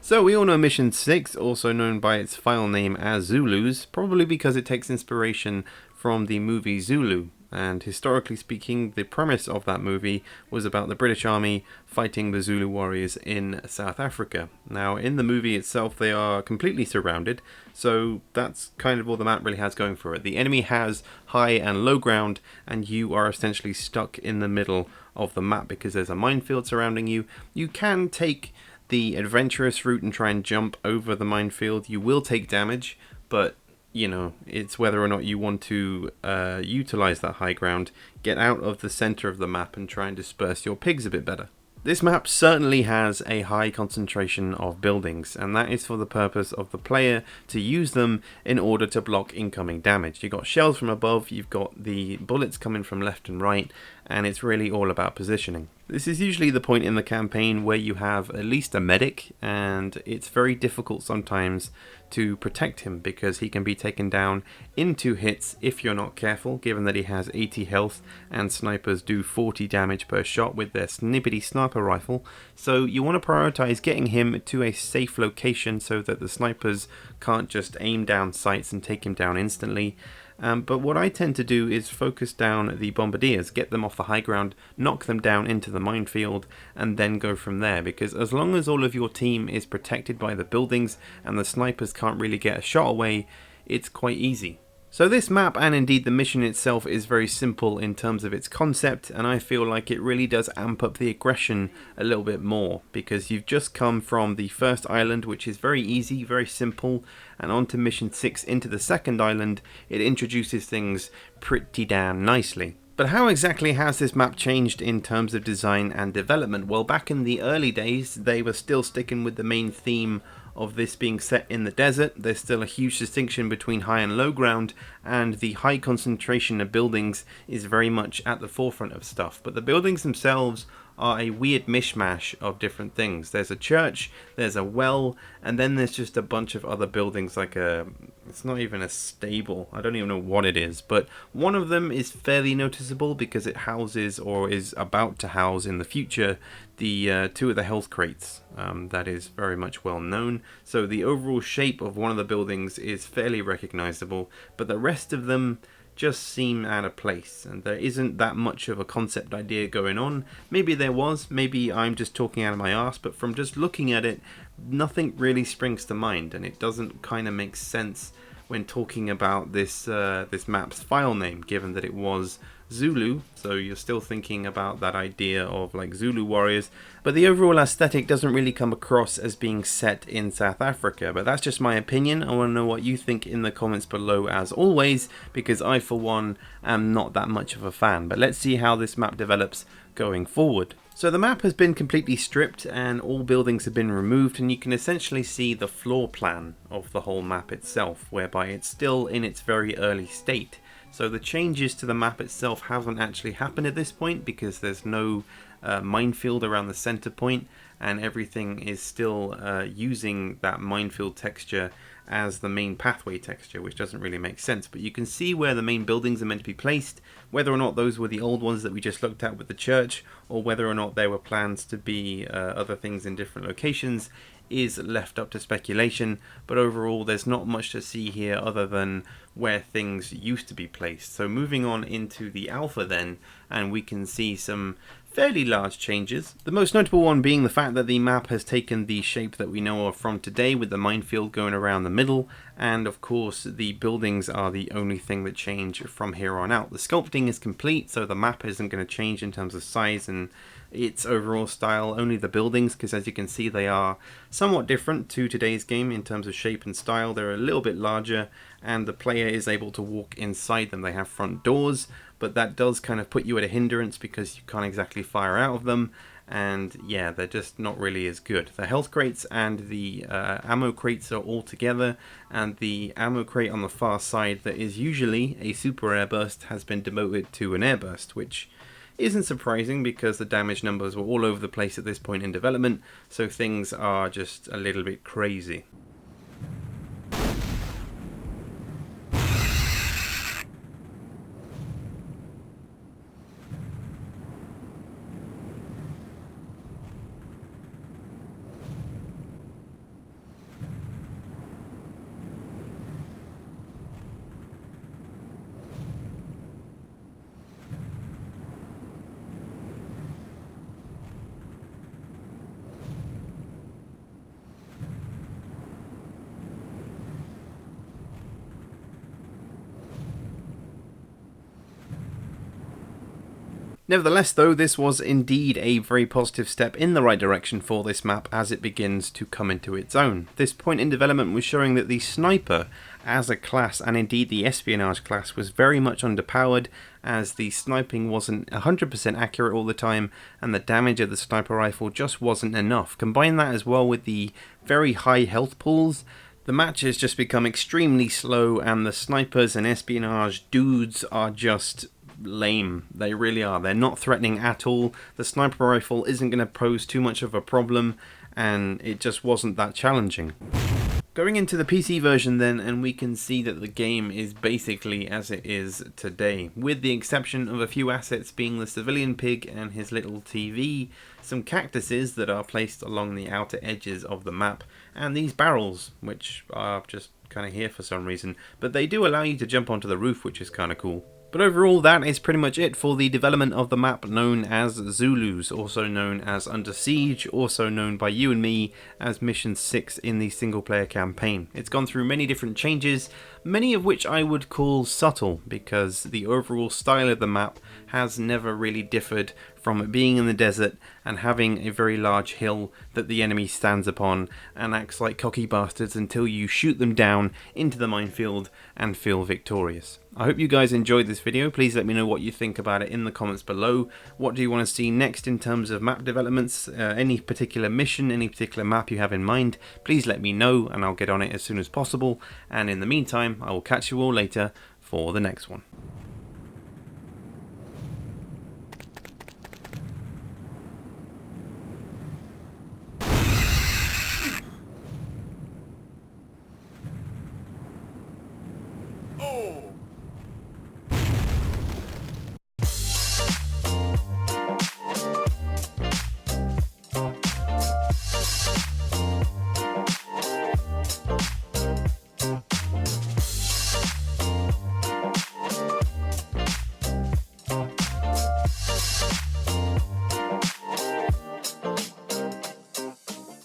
So we all know Mission 6, also known by its file name as Zulus, probably because it takes inspiration from the movie Zulu. And historically speaking, the premise of that movie was about the British Army fighting the Zulu warriors in South Africa. Now, in the movie itself, they are completely surrounded, so that's kind of all the map really has going for it. The enemy has high and low ground, and you are essentially stuck in the middle of the map because there's a minefield surrounding you. You can take the adventurous route and try and jump over the minefield. You will take damage, but you know, it's whether or not you want to utilize that high ground, get out of the center of the map and try and disperse your pigs a bit better. This map certainly has a high concentration of buildings, and that is for the purpose of the player to use them in order to block incoming damage. You've got shells from above, you've got the bullets coming from left and right, and it's really all about positioning. This is usually the point in the campaign where you have at least a medic, and it's very difficult sometimes to protect him because he can be taken down in 2 hits if you're not careful, given that he has 80 health and snipers do 40 damage per shot with their snippety sniper rifle. So you want to prioritize getting him to a safe location so that the snipers can't just aim down sights and take him down instantly. But what I tend to do is focus down the bombardiers, get them off the high ground, knock them down into the minefield, and then go from there, because as long as all of your team is protected by the buildings and the snipers can't really get a shot away, it's quite easy. So this map, and indeed the mission itself, is very simple in terms of its concept, and I feel like it really does amp up the aggression a little bit more, because you've just come from the first island, which is very easy, very simple, and onto mission 6 into the second island. It introduces things pretty damn nicely. But how exactly has this map changed in terms of design and development? Well, back in the early days, they were still sticking with the main theme of this being set in the desert. There's still a huge distinction between high and low ground, and the high concentration of buildings is very much at the forefront of stuff. But the buildings themselves are a weird mishmash of different things. There's a church, there's a well, and then there's just a bunch of other buildings like it's not even a stable, I don't even know what it is, but one of them is fairly noticeable because it houses, or is about to house in the future, the 2 of the health crates. That is very much well known. So the overall shape of one of the buildings is fairly recognizable, but the rest of them just seem out of place, and there isn't that much of a concept idea going on. Maybe there was, maybe I'm just talking out of my arse, but from just looking at it, nothing really springs to mind, and it doesn't kind of make sense when talking about this map's file name, given that it was Zulu, so you're still thinking about that idea of like Zulu warriors, but the overall aesthetic doesn't really come across as being set in South Africa. But that's just my opinion. I want to know what you think in the comments below as always, because I for one am not that much of a fan. But let's see how this map develops going forward. So the map has been completely stripped and all buildings have been removed, and you can essentially see the floor plan of the whole map itself, whereby it's still in its very early state. So the changes to the map itself haven't actually happened at this point because there's no minefield around the center point, and everything is still using that minefield texture as the main pathway texture, which doesn't really make sense. But you can see where the main buildings are meant to be placed, whether or not those were the old ones that we just looked at with the church, or whether or not there were plans to be other things in different locations is left up to speculation. But overall there's not much to see here other than where things used to be placed. So moving on into the alpha then, and we can see some fairly large changes. The most notable one being the fact that the map has taken the shape that we know of from today, with the minefield going around the middle, and of course the buildings are the only thing that change from here on out. The sculpting is complete, so the map isn't going to change in terms of size and its overall style, only the buildings, because as you can see they are somewhat different to today's game in terms of shape and style. They're a little bit larger and the player is able to walk inside them. They have front doors, but that does kind of put you at a hindrance because you can't exactly fire out of them, and yeah, they're just not really as good. The health crates and the ammo crates are all together, and the ammo crate on the far side that is usually a super airburst has been demoted to an airburst, which isn't surprising because the damage numbers were all over the place at this point in development, so things are just a little bit crazy. Nevertheless though, this was indeed a very positive step in the right direction for this map as it begins to come into its own. This point in development was showing that the sniper as a class, and indeed the espionage class, was very much underpowered, as the sniping wasn't 100% accurate all the time and the damage of the sniper rifle just wasn't enough. Combine that as well with the very high health pools, the matches just become extremely slow and the snipers and espionage dudes are just lame. They really are. They're not threatening at all. The sniper rifle isn't going to pose too much of a problem and it just wasn't that challenging. Going into the PC version then, and we can see that the game is basically as it is today, with the exception of a few assets being the civilian pig and his little TV, some cactuses that are placed along the outer edges of the map, and these barrels, which are just kind of here for some reason, but they do allow you to jump onto the roof, which is kind of cool. But overall, that is pretty much it for the development of the map known as Zulus, also known as Under Siege, also known by you and me as Mission 6 in the single player campaign. It's gone through many different changes, many of which I would call subtle, because the overall style of the map has never really differed from it being in the desert and having a very large hill that the enemy stands upon and acts like cocky bastards until you shoot them down into the minefield and feel victorious. I hope you guys enjoyed this video. Please let me know what you think about it in the comments below. What do you want to see next in terms of map developments? Any particular mission, any particular map you have in mind, please let me know and I'll get on it as soon as possible. And in the meantime, I will catch you all later for the next one.